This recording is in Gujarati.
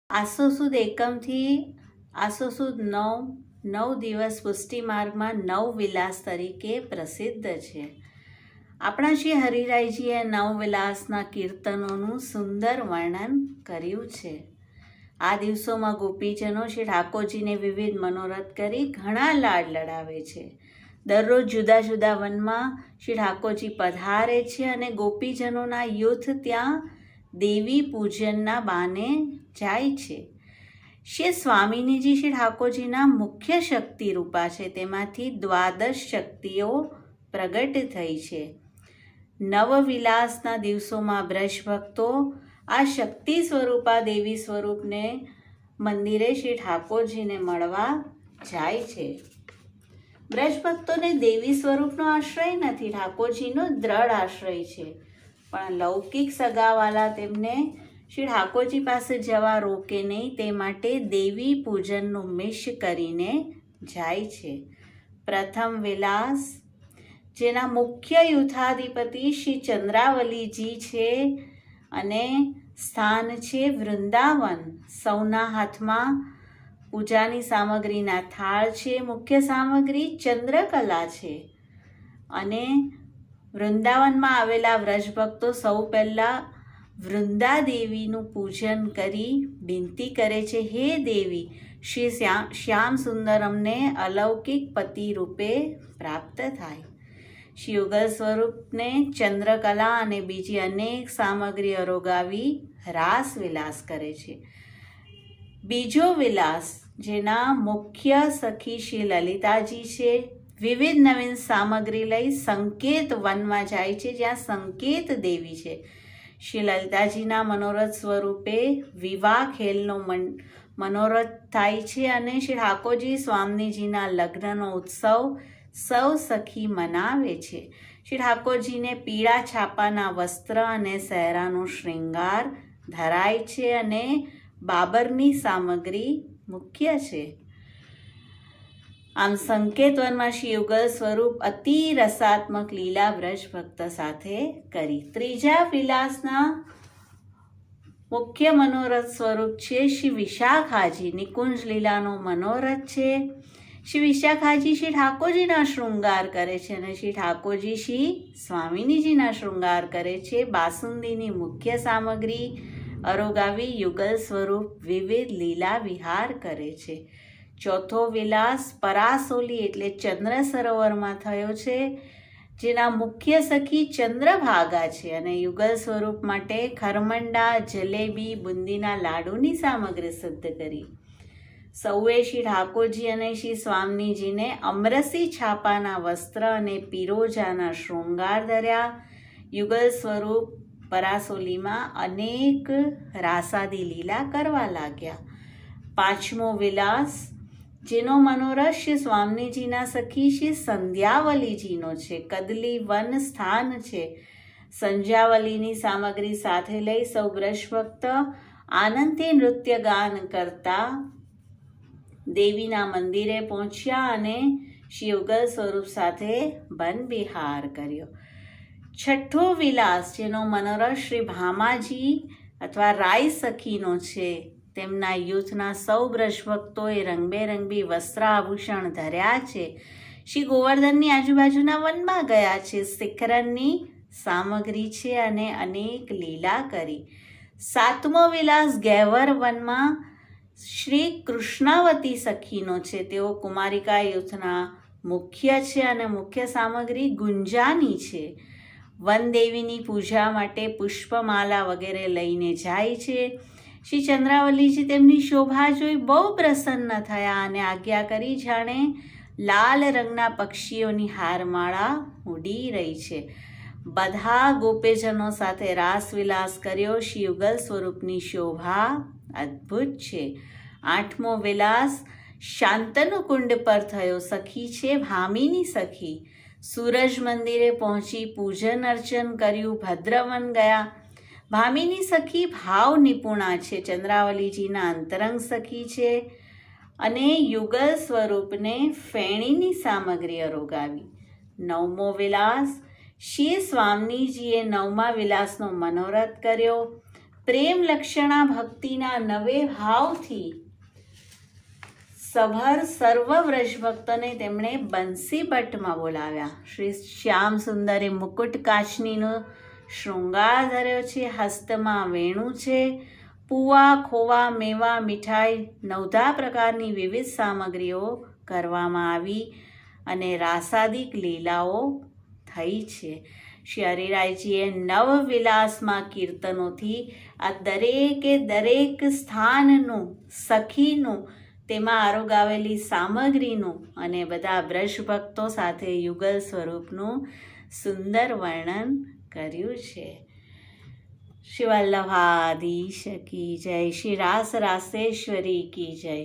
આસો સુદ એકમથી આસો સુદ 9 દિવસ પુષ્ટિ માર્ગમાં નવવિલાસ તરીકે પ્રસિદ્ધ છે. આપણા શ્રી હરિરાયજીએ નવવિલાસના કીર્તનોનું સુંદર વર્ણન કર્યું છે. આ દિવસોમાં ગોપીજનો શ્રી ઠાકોરજીને વિવિધ મનોરથ કરી ઘણા લાડ લડાવે છે. દરરોજ જુદા જુદા વનમાં શ્રી ઠાકોરજી પધારે છે અને ગોપીજનોના યુથ ત્યાં દેવી પૂજનના બાને જાય છે. શ્રી સ્વામિનીજી શ્રી ઠાકોરજીના મુખ્ય શક્તિ રૂપા છે. તેમાંથી દ્વાદશ શક્તિઓ પ્રગટ થઈ છે. નવવિલાસના દિવસોમાં બ્રજ ભક્તો આ શક્તિ સ્વરૂપા દેવી સ્વરૂપને મંદિરે શ્રી ઠાકોરજીને મળવા જાય છે. બ્રજ ભક્તોને દેવી સ્વરૂપનો આશ્રય નથી, ઠાકોરજીનો દ્રઢ આશ્રય છે. પણ લૌકિક સગાવાલા તેમને શ્રી ઠાકોરજી પાસે જવા રોકે નહીં, તે માટે દેવી પૂજનનું મિશ કરીને જાય છે. પ્રથમ વિલાસ, જેના મુખ્ય યુથાધિપતિ શ્રી ચંદ્રાવલીજી છે અને સ્થાન છે વૃંદાવન. સૌના હાથમાં પૂજાની સામગ્રીના થાળ છે. મુખ્ય સામગ્રી ચંદ્રકલા છે અને વૃંદાવનમાં આવેલા વ્રજભક્તો સૌ પહેલાં વૃંદાદેવીનું પૂજન કરી વિનંતી કરે છે, હે દેવી, શ્રી શ્યામ સુંદર અમને અલૌકિક પતિ રૂપે પ્રાપ્ત થાય. શ્રી યુગલ સ્વરૂપને ચંદ્રકલા અને બીજી અનેક સામગ્રી અરોગાવી રાસ વિલાસ કરે છે. બીજો વિલાસ, જેના મુખ્ય સખી શ્રી લલિતાજી છે, વિવિધ નવીન સામગ્રી લઈ સંકેત વનમાં જાય છે, જ્યાં સંકેત દેવી છે. શ્રી લલિતાજીના મનોરથ સ્વરૂપે વિવાહ ખેલનો મનોરથ થાય છે અને શ્રી ઠાકોરજી સ્વામીજીના લગ્નનો ઉત્સવ સૌ સખી મનાવે છે. શ્રી ઠાકોરજીને પીળા છાપાના વસ્ત્ર અને સહેરાનો શ્રૃંગાર ધરાય છે અને બાબરની સામગ્રી મુખ્ય છે. આમ સંકેતવનમાં શ્રી યુગલ સ્વરૂપ અતિ રસાત્મક લીલા બ્રજ ભક્ત સાથે કરી. ત્રીજા વિલાસના મુખ્ય મનોરથ સ્વરૂપ છે શ્રી વિશાખાજી. નિકુંજ લીલાનો મનોરથ છે. શ્રી વિશાખાજી શ્રી ઠાકોરજીના શૃંગાર કરે છે અને શ્રી ઠાકોરજી શ્રી સ્વામિનીજીના શૃંગાર કરે છે. બાસુંદીની મુખ્ય સામગ્રી અરોગાવી યુગલ સ્વરૂપ વિવિધ લીલા વિહાર કરે છે. ચોથો વિલાસ પરાસોલી એટલે ચંદ્ર સરોવરમાં થયો છે, જેના મુખ્ય સખી ચંદ્રભાગા છે અને યુગલ સ્વરૂપ માટે ખરમંડા, જલેબી, બુંદીના લાડુની સામગ્રી સિદ્ધ કરી. સૌએ શ્રી ઠાકોરજી અને શ્રી સ્વામીજીને અમરસી છાપાના વસ્ત્ર અને પિરોજાના શૃંગાર ધર્યા. યુગલ સ્વરૂપ પરાસોલીમાં અનેક રાસાદી લીલા કરવા લાગ્યા. પાંચમો વિલાસ, જેનો મનોરથ શ્રી સ્વામીજીના સખી શ્રી સંધ્યાવલીજીનો છે. કદલી વન સ્થાન છે. સંધ્યાવલીની સામગ્રી સાથે લઈ સૌ બ્રજભક્ત આનંદથી નૃત્ય ગાન કરતા દેવીના મંદિરે પહોંચ્યા અને શ્રી યુગલ સ્વરૂપ સાથે વન વિહાર કર્યો. છઠ્ઠો વિલાસ, જેનો મનોરથ શ્રી ભામાજી અથવા રાય સખીનો છે. તેમના યુથના સૌ બ્રજભક્તોએ રંગબેરંગી વસ્ત્ર આભૂષણ ધર્યા છે. શ્રી ગોવર્ધનની આજુબાજુના વનમાં ગયા છે. શિખરણની સામગ્રી છે અને અનેક લીલા કરી. સાતમો વિલાસ ગેવર વનમાં શ્રી કૃષ્ણાવતી સખીનો છે. તેઓ કુમારિકા યુથના મુખ્ય છે અને મુખ્ય સામગ્રી ગુંજાની છે. વનદેવીની પૂજા માટે પુષ્પમાલા વગેરે લઈને જાય છે. શ્રી ચંદ્રાવલીજી તેમની શોભા જોઈ બહુ પ્રસન્ન થયા અને આજ્ઞા કરી, જાણે લાલ રંગના પક્ષીઓની હારમાળા ઉડી રહી છે. બધા ગોપીજનો સાથે રાસવિલાસ કર્યો. શ્રી યુગલ સ્વરૂપની શોભા અદ્ભુત છે. આઠમો વિલાસ શાંતનુ કુંડ પર થયો. સખી છે ભામીની સખી. સૂરજ મંદિરે પહોંચી પૂજન અર્ચન કર્યું. ભદ્રવન ગયા. ભામીની સખી ભાવ નિપુણા છે. ચંદ્રાવલીજીના અંતરંગ સખી છે અને યુગલ સ્વરૂપને ફેણીની સામગ્રી અરોગાવી. નવમો વિલાસ, શ્રી સ્વામીજીએ નવમા વિલાસનો મનોરથ કર્યો. પ્રેમ લક્ષણા ભક્તિના નવે ભાવથી સભર સર્વ વ્રજ ભક્તોને તેમણે બંસી ભટ્ટમાં બોલાવ્યા. શ્રી શ્યામ સુંદરે મુકુટ કાચનીનો શૃંગાર ધર્યો છે, હસ્તમાં વેણું છે, પૂવા ખોવા મેવા મીઠાઈ 9 પ્રકારની વિવિધ સામગ્રીઓ કરવામાં આવી અને રાસાદિક લીલાઓ થઈ છે. શ્રી હરિરાયજીએ નવવિલાસમાં કીર્તનોથી આ દરેક સ્થાનનું, સખીનું, તેમાં આરોગાવેલી સામગ્રીનું અને બધા બ્રજભક્તો સાથે યુગલ સ્વરૂપનું સુંદર વર્ણન કર્યું છે. શ્રી વલ્લભાધીશ કી જય. શ્રી રાસ રાસેશ્વરી કી જય.